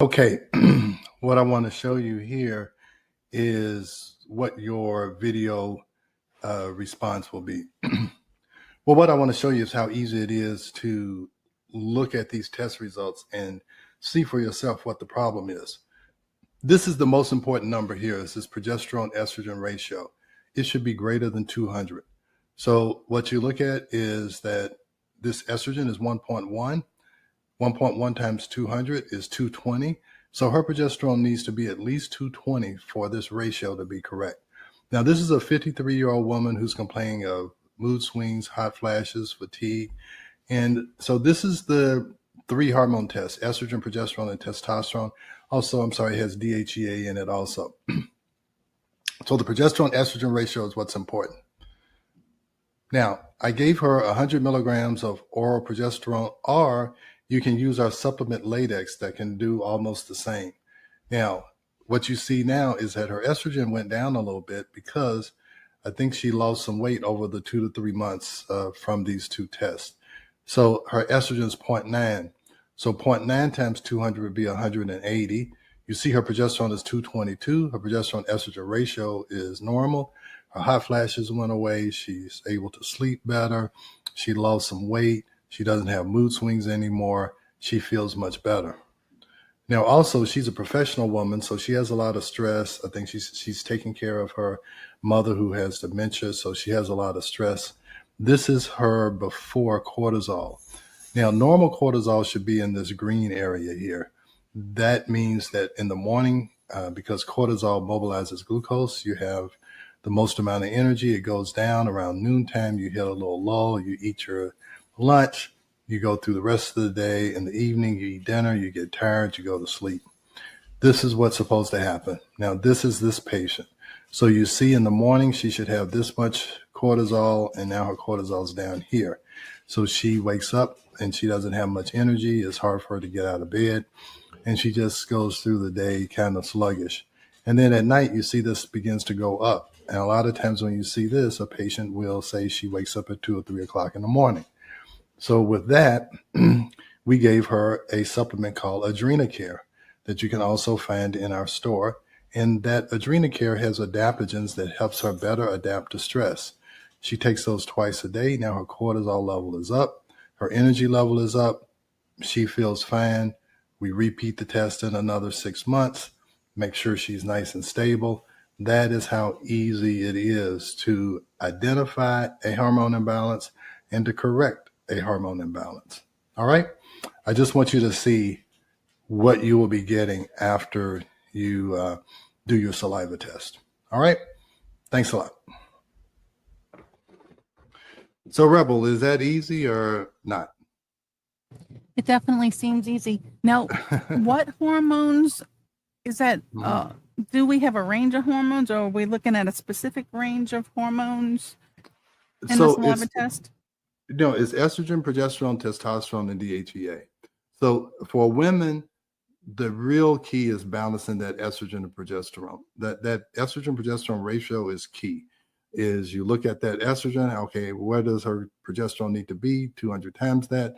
Okay, what I want to show you here is what your video response will be. Well, what I want to show you is how easy it is to look at these test results and see for yourself what the problem is. This is the most important number here, is this progesterone estrogen ratio. It should be greater than 200. So what you look at is that this estrogen is 1.1. 1.1 times 200 is 220. So her progesterone needs to be at least 220 for this ratio to be correct. Now, this is a 53-year-old woman who's complaining of mood swings, hot flashes, fatigue. And so this is the 3 hormone tests: estrogen, progesterone, and testosterone. Also, I'm sorry, it has DHEA in it also. So the progesterone estrogen ratio is what's important. Now, I gave her 100 milligrams of oral progesterone, or you can use our supplement latex that can do almost the same. Now, what you see now is that her estrogen went down a little bit because I think she lost some weight over the 2 to 3 months from these 2 tests. So her estrogen is 0.9. So 0.9 times 200 would be 180. You see her progesterone is 222. Her progesterone estrogen ratio is normal. Her hot flashes went away. She's able to sleep better. She lost some weight. She doesn't have mood swings anymore. She feels much better. Now, also, she's a professional woman, so she has a lot of stress. I think she's taking care of her mother who has dementia, so she has a lot of stress. This is her before cortisol. Now, normal cortisol should be in this green area here. That means that in the morning, because cortisol mobilizes glucose, you have the most amount of energy. It goes down around noontime. You hit a little lull. You eat your lunch. You go through the rest of the day. In the evening, you eat dinner. You get tired. You go to sleep. This is what's supposed to happen. Now, this is this patient. So you see in the morning, she should have this much cortisol, and now her cortisol's down here. So she wakes up and she doesn't have much energy. It's hard for her to get out of bed. And she just goes through the day kind of sluggish. And then at night, you see this begins to go up. And a lot of times when you see this, a patient will say she wakes up at 2 or 3 o'clock in the morning. So with that, we gave her a supplement called Adrenacare that you can also find in our store. And that Adrenacare has adaptogens that helps her better adapt to stress. She takes those twice a day. Now her cortisol level is up. Her energy level is up. She feels fine. We repeat the test in another 6 months, make sure she's nice and stable. That is how easy it is to identify a hormone imbalance and to correct a hormone imbalance. All right. I just want you to see what you will be getting after you do your saliva test. All right. Thanks a lot. So, Rebel, is that easy or not? It definitely seems easy. Now, what hormones is that? Do we have a range of hormones, or are we looking at a specific range of hormones in the saliva test? No, it's estrogen, progesterone, testosterone, and DHEA. So for women, the real key is balancing that estrogen and progesterone. That estrogen progesterone ratio is key. Is you look at that estrogen, okay, where does her progesterone need to be? 200 times that.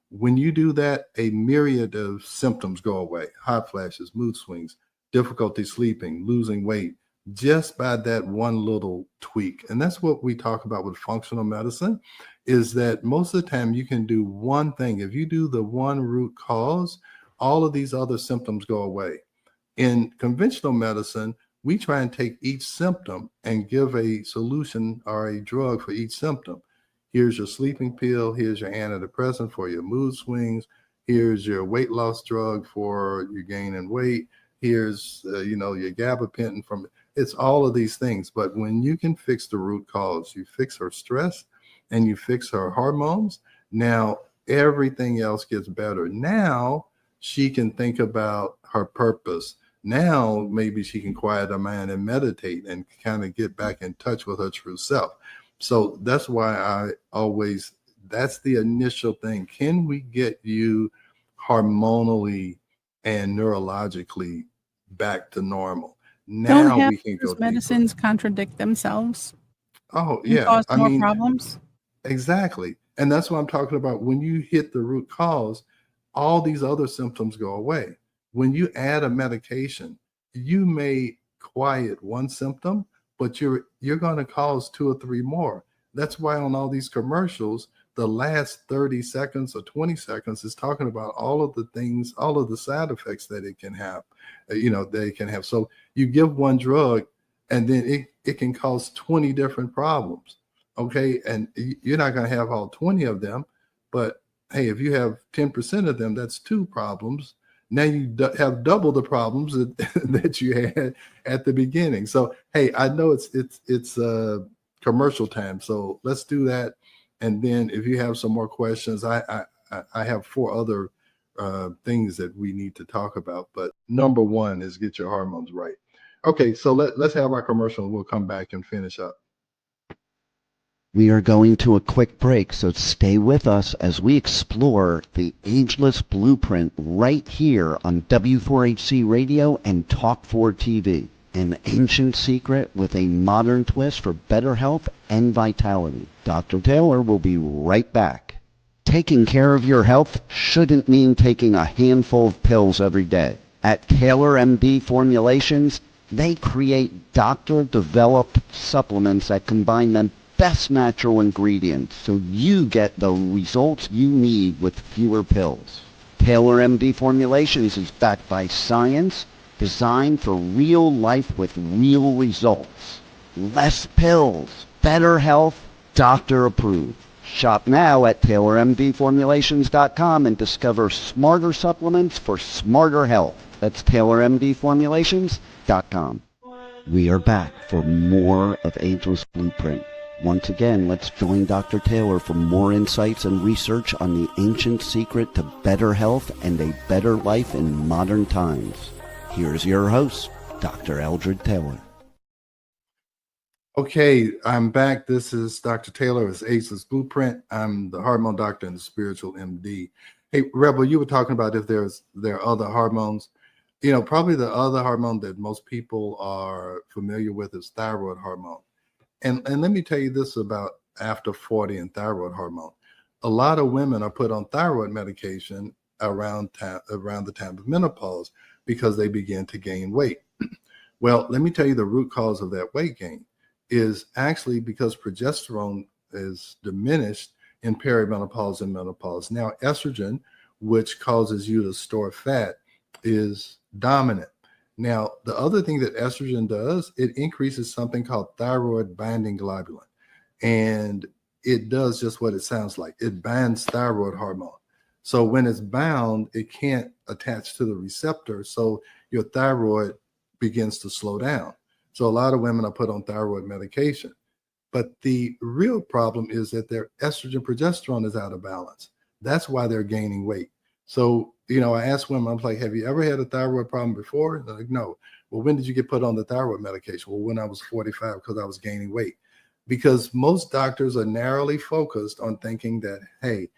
When you do that, a myriad of symptoms go away: hot flashes, mood swings, difficulty sleeping, losing weight, just by that one little tweak. And that's what we talk about with functional medicine, is that most of the time you can do one thing. If you do the one root cause, all of these other symptoms go away. In conventional medicine, we try and take each symptom and give a solution or a drug for each symptom. Here's your sleeping pill. Here's your antidepressant for your mood swings. Here's your weight loss drug for your gain in weight. Here's, your gabapentin from, it's all of these things. But when you can fix the root cause, you fix her stress and you fix her hormones, now everything else gets better. Now she can think about her purpose. Now maybe she can quiet her mind and meditate and kind of get back in touch with her true self. So that's why that's the initial thing. Can we get you hormonally and neurologically back to normal? Now we can go deeper. Medicines contradict themselves. Oh, yeah. Cause more problems. Exactly. And that's what I'm talking about. When you hit the root cause, all these other symptoms go away. when you add a medication, you may quiet one symptom, but you're going to cause two or three more. That's why on all these commercials, the last 30 seconds or 20 seconds is talking about all of the things, all of the side effects that it can have, they can have. So you give one drug and then it can cause 20 different problems. Okay. And you're not going to have all 20 of them, but hey, if you have 10% of them, that's two problems. Now you have double the problems that you had at the beginning. So, hey, I know it's commercial time. So let's do that. And then if you have some more questions, I have four other things that we need to talk about. But number one is get your hormones right. Okay, so let's have our commercial. We'll come back and finish up. We are going to a quick break, so stay with us as we explore the ageless blueprint right here on W4HC Radio and Talk4 TV. An ancient secret with a modern twist for better health and vitality. Dr. Taylor will be right back. Taking care of your health shouldn't mean taking a handful of pills every day. At Taylor MD Formulations, they create doctor-developed supplements that combine the best natural ingredients so you get the results you need with fewer pills. Taylor MD Formulations is backed by science, designed for real life with real results. Less pills, better health, doctor approved. Shop now at TaylorMDFormulations.com and discover smarter supplements for smarter health. That's TaylorMDFormulations.com. We are back for more of Ageless Blueprint. Once again, let's join Dr. Taylor for more insights and research on the ancient secret to better health and a better life in modern times. Here's your host, Dr. Eldred Taylor. Okay, I'm back. This is Dr. Taylor. It's Ageless Blueprint. I'm the hormone doctor and the spiritual MD. Hey, Rebel, you were talking about if there are other hormones. Probably the other hormone that most people are familiar with is thyroid hormone. And let me tell you this about after 40 and thyroid hormone. A lot of women are put on thyroid medication around the time of menopause because they begin to gain weight. Well, let me tell you the root cause of that weight gain is actually because progesterone is diminished in perimenopause and menopause. Now, estrogen, which causes you to store fat, is dominant. Now, the other thing that estrogen does, it increases something called thyroid binding globulin. And it does just what it sounds like. It binds thyroid hormone. So when it's bound, it can't attach to the receptor. So your thyroid begins to slow down. So a lot of women are put on thyroid medication. But the real problem is that their estrogen progesterone is out of balance. That's why they're gaining weight. So, I asked women, I'm like, have you ever had a thyroid problem before? They're like, no. Well, when did you get put on the thyroid medication? Well, when I was 45, because I was gaining weight. Because most doctors are narrowly focused on thinking that, hey,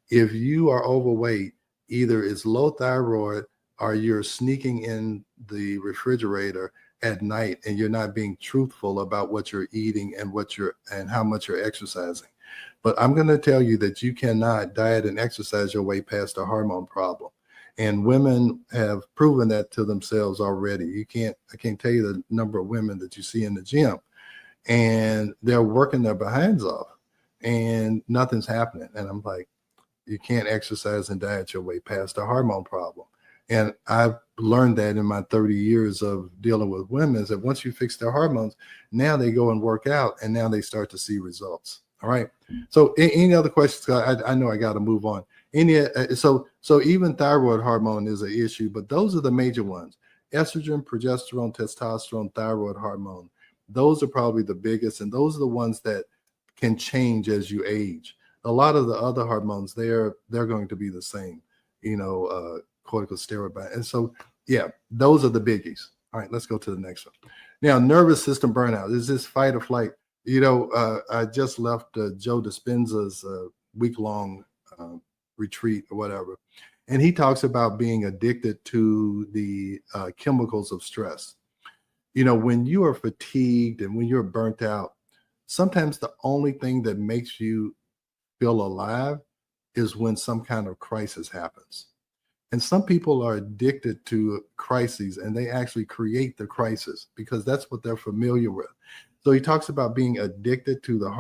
if you are overweight, either it's low thyroid or you're sneaking in the refrigerator at night and you're not being truthful about what you're eating and how much you're exercising. But I'm going to tell you that you cannot diet and exercise your way past a hormone problem. And women have proven that to themselves already. I can't tell you the number of women that you see in the gym and they're working their behinds off and nothing's happening. And I'm like, you can't exercise and diet your way past a hormone problem. And I've learned that in my 30 years of dealing with women is that once you fix their hormones, now they go and work out and now they start to see results. All right. So any other questions? I know I got to move on. So even thyroid hormone is an issue, but those are the major ones: estrogen, progesterone, testosterone, thyroid hormone. Those are probably the biggest, and those are the ones that can change as you age. A lot of the other hormones, they're going to be the same, corticosteroid. And so, yeah, those are the biggies. All right, let's go to the next one. Now, nervous system burnout is this fight or flight. I just left Joe Dispenza's week-long retreat or whatever. And he talks about being addicted to the chemicals of stress. When you are fatigued and when you're burnt out, sometimes the only thing that makes you feel alive is when some kind of crisis happens. And some people are addicted to crises, and they actually create the crisis because that's what they're familiar with. So he talks about being addicted to the heart.